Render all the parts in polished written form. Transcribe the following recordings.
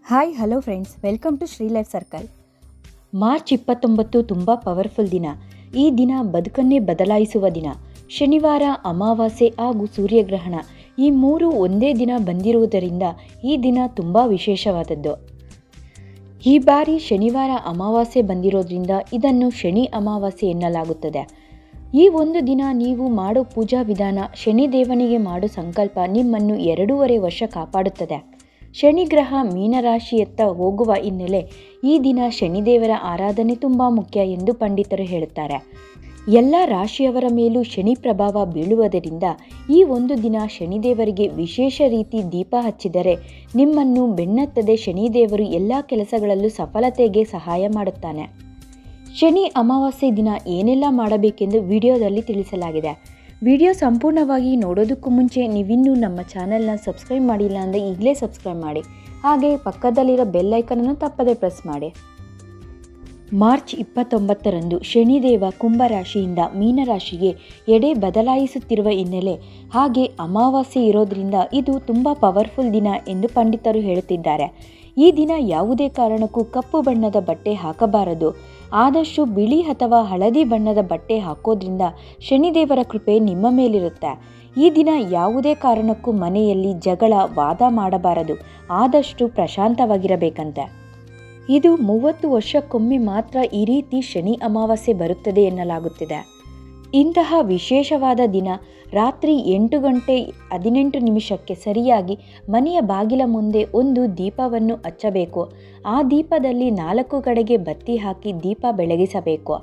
Hi hello friends, welcome to Shri life circle. March 29 ತುಂಬ powerful ದಿನ. ಈ ದಿನ ಬದುಕನ್ನೇ ಬದಲಾಯಿಸುವ ದಿನ. ಶನಿವಾರ, ಅಮಾವಾಸ್ಯೆ ಹಾಗೂ ಸೂರ್ಯಗ್ರಹಣ ಈ ಮೂರು ಒಂದೇ ದಿನ ಬಂದಿರುವುದರಿಂದ ಈ ದಿನ ತುಂಬ ವಿಶೇಷವಾದದ್ದು. ಈ ಬಾರಿ ಶನಿವಾರ ಅಮಾವಾಸ್ಯೆ ಬಂದಿರೋದ್ರಿಂದ ಇದನ್ನು ಶನಿ ಅಮಾವಾಸ್ಯೆ ಎನ್ನಲಾಗುತ್ತದೆ. ಈ ಒಂದು ದಿನ ನೀವು ಮಾಡೋ ಪೂಜಾ ವಿಧಾನ, ಶನಿದೇವನಿಗೆ ಮಾಡೋ ಸಂಕಲ್ಪ ನಿಮ್ಮನ್ನು 2.5 ವರ್ಷ ಕಾಪಾಡುತ್ತದೆ. ಶನಿಗ್ರಹ ಮೀನರಾಶಿಯತ್ತ ಹೋಗುವ ಹಿನ್ನೆಲೆ ಈ ದಿನ ಶನಿದೇವರ ಆರಾಧನೆ ತುಂಬ ಮುಖ್ಯ ಎಂದು ಪಂಡಿತರು ಹೇಳುತ್ತಾರೆ. ಎಲ್ಲ ರಾಶಿಯವರ ಮೇಲೂ ಶನಿ ಪ್ರಭಾವ ಬೀಳುವುದರಿಂದ ಈ ಒಂದು ದಿನ ಶನಿದೇವರಿಗೆ ವಿಶೇಷ ರೀತಿ ದೀಪ ಹಚ್ಚಿದರೆ ನಿಮ್ಮನ್ನು ಬೆನ್ನತ್ತದೆ ಶನಿದೇವರು ಎಲ್ಲ ಕೆಲಸಗಳಲ್ಲೂ ಸಫಲತೆಗೆ ಸಹಾಯ ಮಾಡುತ್ತಾನೆ. ಶನಿ ಅಮಾವಾಸ್ಯೆ ದಿನ ಏನೆಲ್ಲ ಮಾಡಬೇಕೆಂದು ವಿಡಿಯೋದಲ್ಲಿ ತಿಳಿಸಲಾಗಿದೆ. ವಿಡಿಯೋ ಸಂಪೂರ್ಣವಾಗಿ ನೋಡೋದಕ್ಕೂ ಮುಂಚೆ ನೀವಿನ್ನೂ ನಮ್ಮ ಚಾನೆಲ್ನ ಸಬ್ಸ್ಕ್ರೈಬ್ ಮಾಡಿಲ್ಲ ಅಂದರೆ ಈಗಲೇ ಸಬ್ಸ್ಕ್ರೈಬ್ ಮಾಡಿ. ಹಾಗೆ ಪಕ್ಕದಲ್ಲಿರೋ ಬೆಲ್ ಐಕನನ್ನು ತಪ್ಪದೇ ಪ್ರೆಸ್ ಮಾಡಿ. ಮಾರ್ಚ್ 29ರಂದು ಶನಿದೇವ ಕುಂಭರಾಶಿಯಿಂದ ಮೀನರಾಶಿಗೆ ಎಡೆ ಬದಲಾಯಿಸುತ್ತಿರುವ ಹಿನ್ನೆಲೆ ಹಾಗೆ ಅಮಾವಾಸ್ಯೆ ಇರೋದ್ರಿಂದ ಇದು ತುಂಬ ಪವರ್ಫುಲ್ ದಿನ ಎಂದು ಪಂಡಿತರು ಹೇಳುತ್ತಿದ್ದಾರೆ. ಈ ದಿನ ಯಾವುದೇ ಕಾರಣಕ್ಕೂ ಕಪ್ಪು ಬಣ್ಣದ ಬಟ್ಟೆ ಹಾಕಬಾರದು. ಆದಷ್ಟು ಬಿಳಿ ಅಥವಾ ಹಳದಿ ಬಣ್ಣದ ಬಟ್ಟೆ ಹಾಕೋದ್ರಿಂದ ಶನಿದೇವರ ಕೃಪೆ ನಿಮ್ಮ ಮೇಲಿರುತ್ತೆ. ಈ ದಿನ ಯಾವುದೇ ಕಾರಣಕ್ಕೂ ಮನೆಯಲ್ಲಿ ಜಗಳ, ವಾದ ಮಾಡಬಾರದು. ಆದಷ್ಟು ಪ್ರಶಾಂತವಾಗಿರಬೇಕಂತೆ. ಇದು 30 ವರ್ಷಕ್ಕೊಮ್ಮೆ ಮಾತ್ರ ಈ ರೀತಿ ಶನಿ ಅಮಾವಾಸ್ಯೆ ಬರುತ್ತದೆ ಎನ್ನಲಾಗುತ್ತಿದೆ. ಇಂತಹ ವಿಶೇಷವಾದ ದಿನ ರಾತ್ರಿ 8:18 ಸರಿಯಾಗಿ ಮನೆಯ ಬಾಗಿಲ ಮುಂದೆ ಒಂದು ದೀಪವನ್ನು ಹಚ್ಚಬೇಕು. ಆ ದೀಪದಲ್ಲಿ 4 ಕಡೆಗೆ ಬತ್ತಿ ಹಾಕಿ ದೀಪ ಬೆಳಗಿಸಬೇಕು.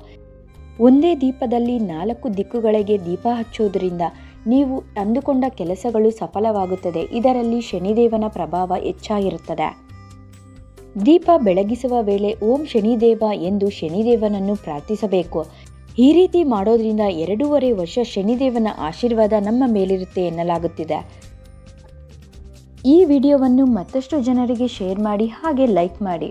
ಒಂದೇ ದೀಪದಲ್ಲಿ 4 ದಿಕ್ಕುಗಳಿಗೆ ದೀಪ ಹಚ್ಚುವುದರಿಂದ ನೀವು ಅಂದುಕೊಂಡ ಕೆಲಸಗಳು ಸಫಲವಾಗುತ್ತದೆ. ಇದರಲ್ಲಿ ಶನಿದೇವನ ಪ್ರಭಾವ ಹೆಚ್ಚಾಗಿರುತ್ತದೆ. ದೀಪ ಬೆಳಗಿಸುವ ವೇಳೆ ಓಂ ಶನಿದೇವ ಎಂದು ಶನಿದೇವನನ್ನು ಪ್ರಾರ್ಥಿಸಬೇಕು. ಈ ರೀತಿ ಮಾಡೋದ್ರಿಂದ 2.5 ವರ್ಷ ಶನಿದೇವನ ಆಶೀರ್ವಾದ ನಮ್ಮ ಮೇಲಿರುತ್ತೆ ಎನ್ನಲಾಗುತ್ತಿದೆ. ಈ ವಿಡಿಯೋವನ್ನು ಮತ್ತಷ್ಟು ಜನರಿಗೆ ಶೇರ್ ಮಾಡಿ, ಹಾಗೆ ಲೈಕ್ ಮಾಡಿ.